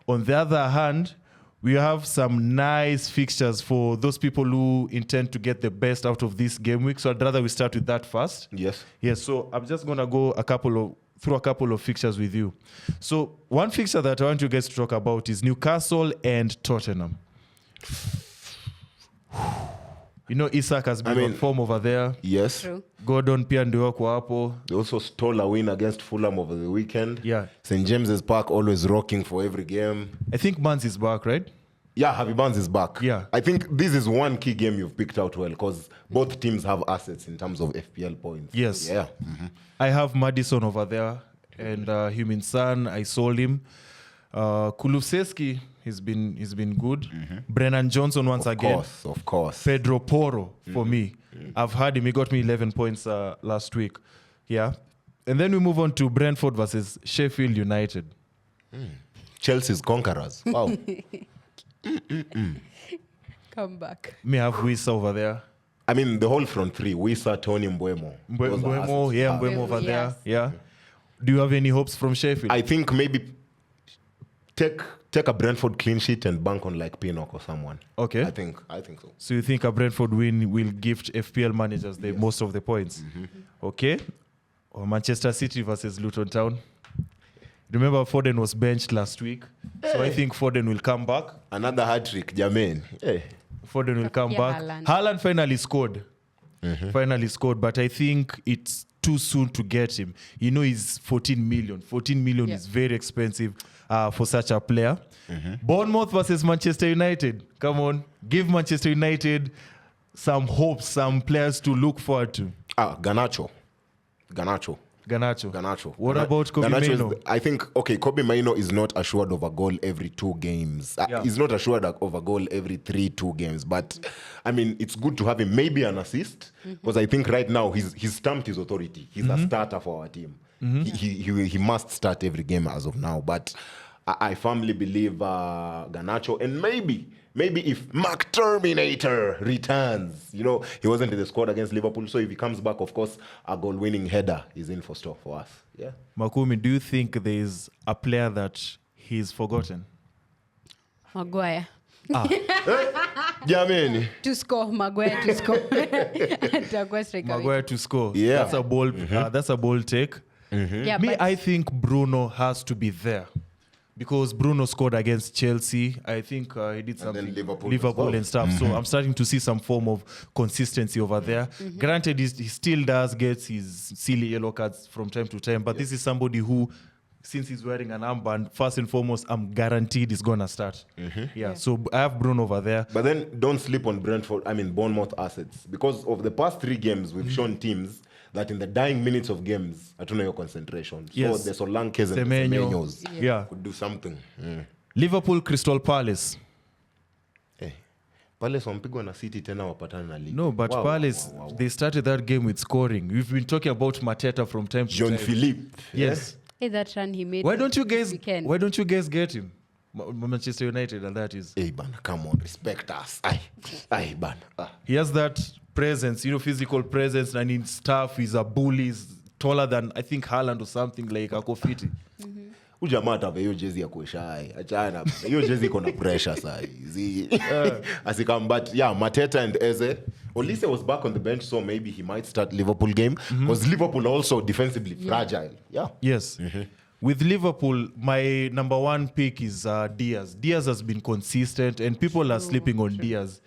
On the other hand, we have some nice fixtures for those people who intend to get the best out of this game week. So I'd rather we start with that first. Yes. Yes, so I'm just going to go through a couple of fixtures with you. So one fixture that I want you guys to talk about is Newcastle and Tottenham. You know, Isak has been on form over there. Yes. True. Gordon pia ndio wako hapo. They also stole a win against Fulham over the weekend. Yeah. St. James's Park always rocking for every game. I think Mans is back, right? Yeah, Harvey Barnes is back. Yeah. I think this is one key game you've picked out well because both teams have assets in terms of FPL points. Yes. Yeah. I have Madison over there and Heung-min Son. I sold him. Kulusevski, he's been good. Brennan Johnson once again. Of course. Pedro Porro for me. I've had him. He got me 11 points last week. Yeah. And then we move on to Brentford versus Sheffield United. Chelsea's conquerors. Wow. Come back. Me have Wissa over there. I mean, the whole front three, Wissa, Tony, Mbeumo. Those are Mbeumo, assets. yeah, Mbeumo over Yes. there. Yeah. Do you have any hopes from Sheffield? I think maybe take a Brentford clean sheet and bank on like Pinnock or someone. Okay. I think so. So you think a Brentford win will gift FPL managers the most of the points? Okay. Or Manchester City versus Luton Town. Remember Foden was benched last week. So I think Foden will come back. Another hat-trick, Jermaine. Hey. Foden will come Yeah, back. Haaland. Haaland finally scored. Finally scored, but I think it's too soon to get him. You know, he's 14 million. 14 million Yeah. is very expensive for such a player. Bournemouth versus Manchester United. Come on, give Manchester United some hopes, some players to look forward to. Garnacho. Garnacho. What about Kobe Garnacho Mainoo? I think, Kobe Mainoo is not assured of a goal every 2 games. Yeah. He's not assured of a goal every 2 games. But, I mean, it's good to have him maybe an assist. Because I think right now he's stamped his authority. He's a starter for our team. He must start every game as of now. But I firmly believe Garnacho. And maybe if Mark Terminator returns, you know, he wasn't in the squad against Liverpool. So if he comes back, of course, a goal-winning header is in for store for us. Yeah. Makumi, do you think there is a player that he's forgotten? Maguire. Jamani. To score. Maguire to score. Atakuwa striker Maguire to score. Yeah. That's a bold take. wetu. Yeah, Me, but I think Bruno has to be there because Bruno scored against Chelsea. I think he did something. then Liverpool as Liverpool well. and stuff. So I'm starting to see some form of consistency over there. Granted, he still does get his silly yellow cards from time to time, but this is somebody who, since he's wearing an armband, first and foremost, I'm guaranteed he's gonna start. Yeah. So I have Bruno over there. But then don't sleep on Bournemouth assets. Because of the past 3 games, we've shown teams that in the dying minutes of games, I don't know your concentration. So Yes. the Solankes and the Semenyo. Semenyos Yeah. could do something. Liverpool, Crystal Palace. Hey. Palace wampigwa na City tena wapatana na league. No, but Wow, Palace, wow, wow, wow. they started that game with scoring. We've been talking about Mateta from time to time. Jean-Philippe. Yes. hey, that run he made. Why don't you this guys? weekend. Why don't you guys get him? Manchester United, and that is. Hey, man, come on, respect us. Aye, man. He has that presence, physical presence, and in stuff, he's a bully. He's taller than, I think, Haaland or something like Ako Fiti. Ujamaa atave hiyo jezi ya kueshai. Achana. Hiyo jezi iko na pressure sai. As he come, but yeah, Mateta and Eze. Olise was back on the bench, so maybe he might start Liverpool game because Liverpool also defensively fragile. Yeah. Yes. With Liverpool, my number one pick is Diaz. Diaz has been consistent, and people are sleeping on Diaz.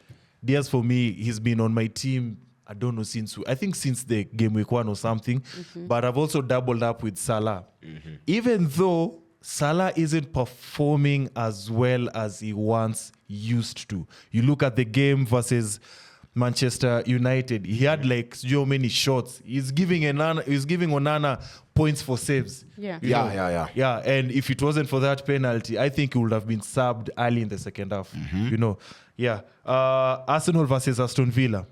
Diaz, for me, he's been on my team, I don't know, since the game week 1 or something. But I've also doubled up with Salah. Even though Salah isn't performing as well as he once used to. You look at the game versus Manchester United. He had like so many shots. He's giving Onana points for saves. Yeah. And if it wasn't for that penalty, I think he would have been subbed early in the second half. Arsenal versus Aston Villa.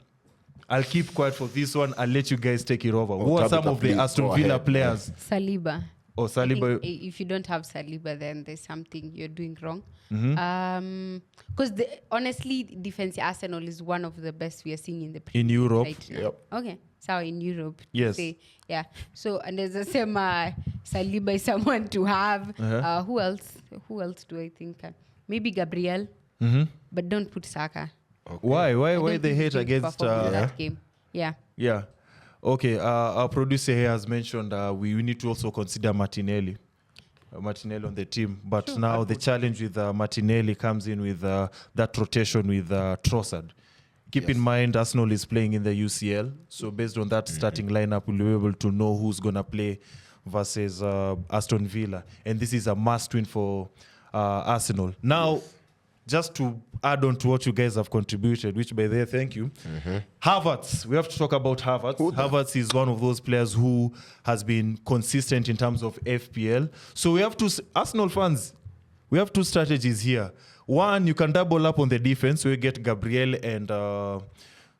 I'll keep quiet for this one. I'll let you guys take it over. Who are some of the Aston Villa players? Saliba. Oh, Saliba. If you don't have Saliba, then there's something you're doing wrong. Because honestly, defense Arsenal is one of the best we are seeing in the Premier League Europe. right now. Okay, so in Europe. Yes. Yeah. So and there's the same Saliba is someone to have. Who else? Who else do I think? Maybe Gabriel. But don't put Saka. Okay. Why they hate against that game? Yeah. Okay, our producer here has mentioned we need to also consider Martinelli on the team. But now the challenge with Martinelli comes in with that rotation with Trossard. Keep in mind, Arsenal is playing in the UCL. So based on that starting lineup, we'll be able to know who's going to play versus Aston Villa. And this is a must-win for Arsenal. Now, just to add on to what you guys have contributed, which by the way, thank you. Havertz, we have to talk about Havertz. Havertz is one of those players who has been consistent in terms of FPL. So we have Arsenal fans, we have two strategies here. One, you can double up on the defense, so you get Gabriel and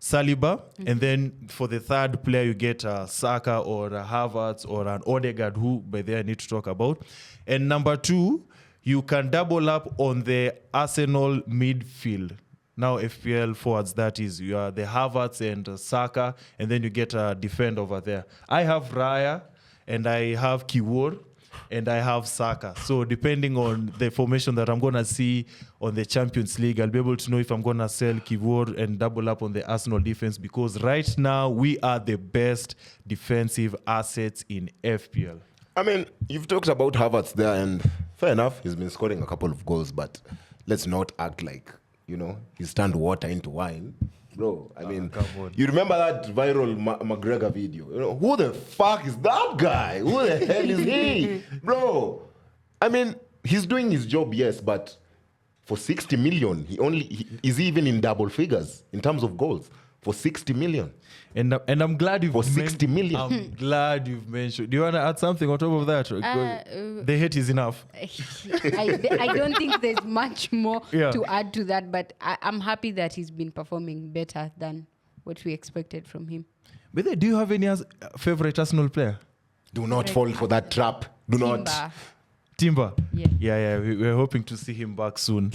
Saliba. And then for the third player, you get Saka or Havertz or an Odegaard, who by the way I need to talk about. And number two, you can double up on the Arsenal midfield. Now FPL forwards, that is, you are the Havertz and Saka, and then you get a defender over there. I have Raya, and I have Kiwor, and I have Saka. So depending on the formation that I'm going to see on the Champions League, I'll be able to know if I'm going to sell Kiwor and double up on the Arsenal defense, because right now we are the best defensive assets in FPL. I mean, you've talked about Havertz there, and fair enough, he's been scoring a couple of goals, but let's not act like, he's turned water into wine. Bro, I mean, you remember that viral McGregor video? Who the fuck is that guy? Who the hell is he? Bro, I mean, he's doing his job, yes, but for 60 million, is he even in double figures in terms of goals? For 60 million. And I'm glad you've... For 60 million. I'm glad you've mentioned... Do you want to add something on top of that? The hate is enough. I don't think there's much more to add to that, but I'm happy that he's been performing better than what we expected from him. But do you have any favorite Arsenal player? Do not fall for that trap. Do not... Timber. Yeah. We're hoping to see him back soon.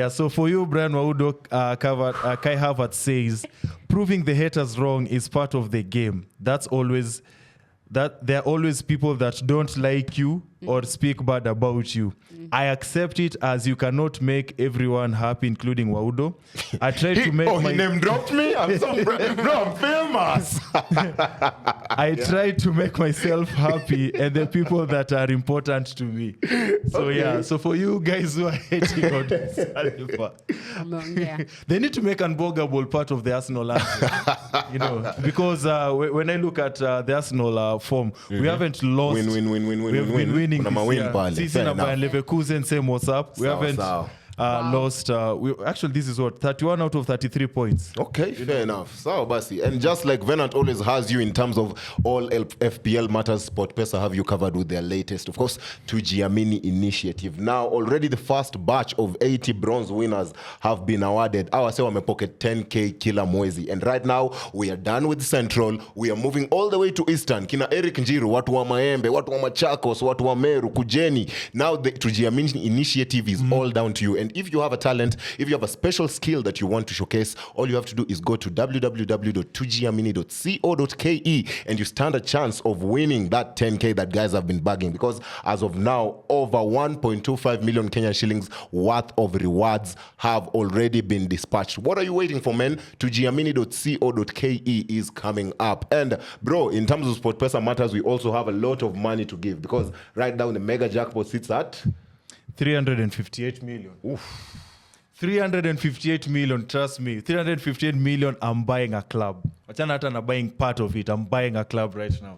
So for you, Brian Waudo, Kai Havertz says, proving the haters wrong is part of the game. There are always people that don't like you or speak bad about you. I accept it, as you cannot make everyone happy, including Waudo. I try to make he name dropped me? I'm so bro, I'm famous. I try to make myself happy and the people that are important to me. So so for you guys who are hating on Saliba, they need to make Unbogable part of the Arsenal anthem. Because when I look at the Arsenal form, we haven't lost. Win. We have been winning this year. Sisi na Bayern Leverkusen, same what's up. We haven't lost. Actually, this is what 31 out of 33 points. Okay, fair enough. So, Basi, and just like Venant always has you in terms of all FPL matters, SportPesa have you covered with their latest, of course, Tujiamini initiative. Now, already the first batch of 80 bronze winners have been awarded. Our say we pocket 10K kila mwezi. And right now, we are done with Central. We are moving all the way to Eastern. Kina Eric Njiru, watu wa Maembe, watu wa Machakos, watu wa Meru, Kujeni. Now, the Tujiamini initiative is all down to you. And if you have a talent, if you have a special skill that you want to showcase, all you have to do is go to www.tujiamini.co.ke and you stand a chance of winning that 10K that guys have been bagging, because as of now, over 1.25 million Kenyan shillings worth of rewards have already been dispatched. What are you waiting for, man? Tujiamini.co.ke is coming up. And bro, in terms of SportPesa matters, we also have a lot of money to give, because right now the mega jackpot sits at 358 million. Oof. 358 million, trust me. 358 million, I'm buying a club. Achana hata na buying part of it. I'm buying a club right now.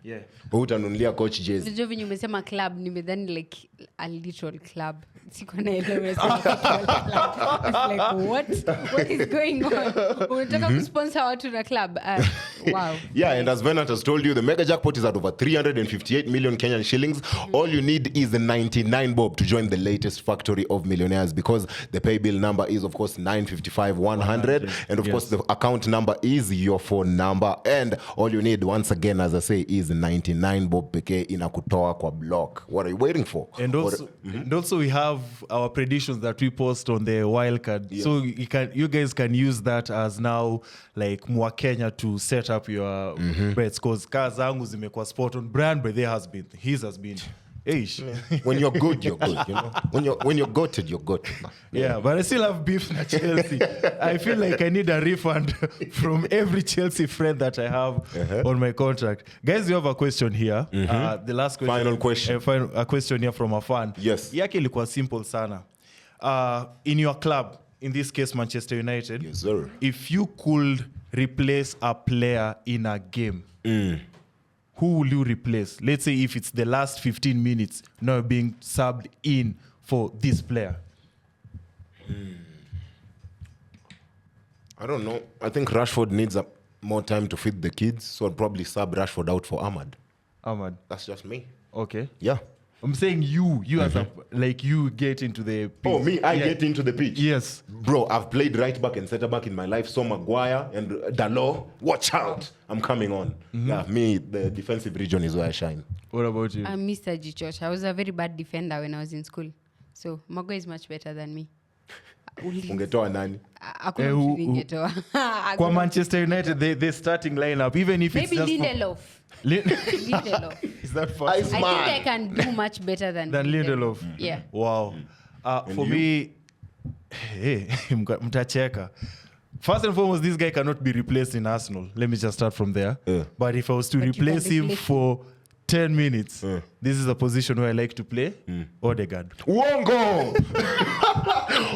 Yeah. Utanunulia coach Jez. Unajua venye umesema club, nimedhani like a literal club. Siko naelewa. It's like, what is going on? Unataka kusponsor watu na club? Wow. Yeah, and as Venant has told you, the mega jackpot is at over 358 million Kenyan shillings. All you need is the 99 bob to join the latest factory of millionaires, because the pay bill number is, of course, 955-100. And of course, the account number is your phone number. And all you need, once again, as I say, is 99 bob peke inakutoa kwa block. What are you waiting for? And also we have our predictions that we post on the wildcard. Yeah. So you guys can use that as now like Mwakenya to set up your bets, because cars zangu zimekuwa spot on. Brand by there his has been Ish. When you're good, you're good. You know, when you're goated, you're goated. Yeah, but I still have beef with Chelsea. I feel like I need a refund from every Chelsea friend that I have on my contract. Guys, you have a question here. The last question. Final question. A question here from a fan. Yes. Yake ilikuwa simple sana. In your club, in this case Manchester United, yes, sir. If you could replace a player in a game, who will you replace? Let's say if it's the last 15 minutes now being subbed in for this player. I don't know. I think Rashford needs more time to feed the kids, so I'd probably sub Rashford out for Ahmad. That's just me. Okay. Yeah. I'm saying you as a, like you get into the pitch. Oh, me? I get into the pitch? Yes. Bro, I've played right back and centre back in my life. So Maguire and Dalot, watch out. I'm coming on. Yeah, me, the defensive region is where I shine. What about you? I'm Mr. Gichoch. I was a very bad defender when I was in school. So Maguire is much better than me. Ungetoa nani? Kwa Manchester United, they starting lineup, even if maybe it's just Lindelof. Lindelof. Is that possible? I think I can do much better than Lindelof. Yeah. Wow. For me, hey, mtacheka. First and foremost, this guy cannot be replaced in Arsenal. Let me just start from there. But if I was to replace him for 10 minutes, this is a position where I like to play. Odegaard. Wongo!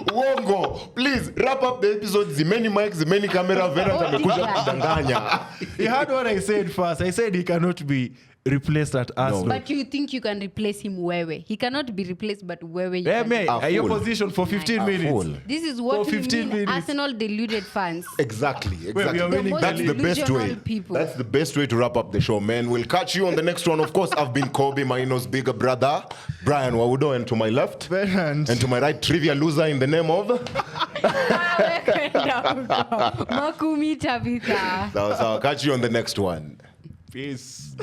Wongo! Please, wrap up the episode. The many mics, the many camera, Venant amekuja kudanganya. He heard what I said first. I said he cannot be replaced at Arsenal. But you think you can replace him Wewe? He cannot be replaced, but Wewe you can. Your position for 15 minutes. This is what we mean, minutes. Arsenal deluded fans. Exactly. Wait, we are winning. That's the best way. People. That's the best way to wrap up the show, man. We'll catch you on the next one. Of course, I've been Kobe, Maino's bigger brother, Brian Wawudo, and to my left, and to my right, trivia loser in the name of Makumi Tabitha. So I'll catch you on the next one. Peace.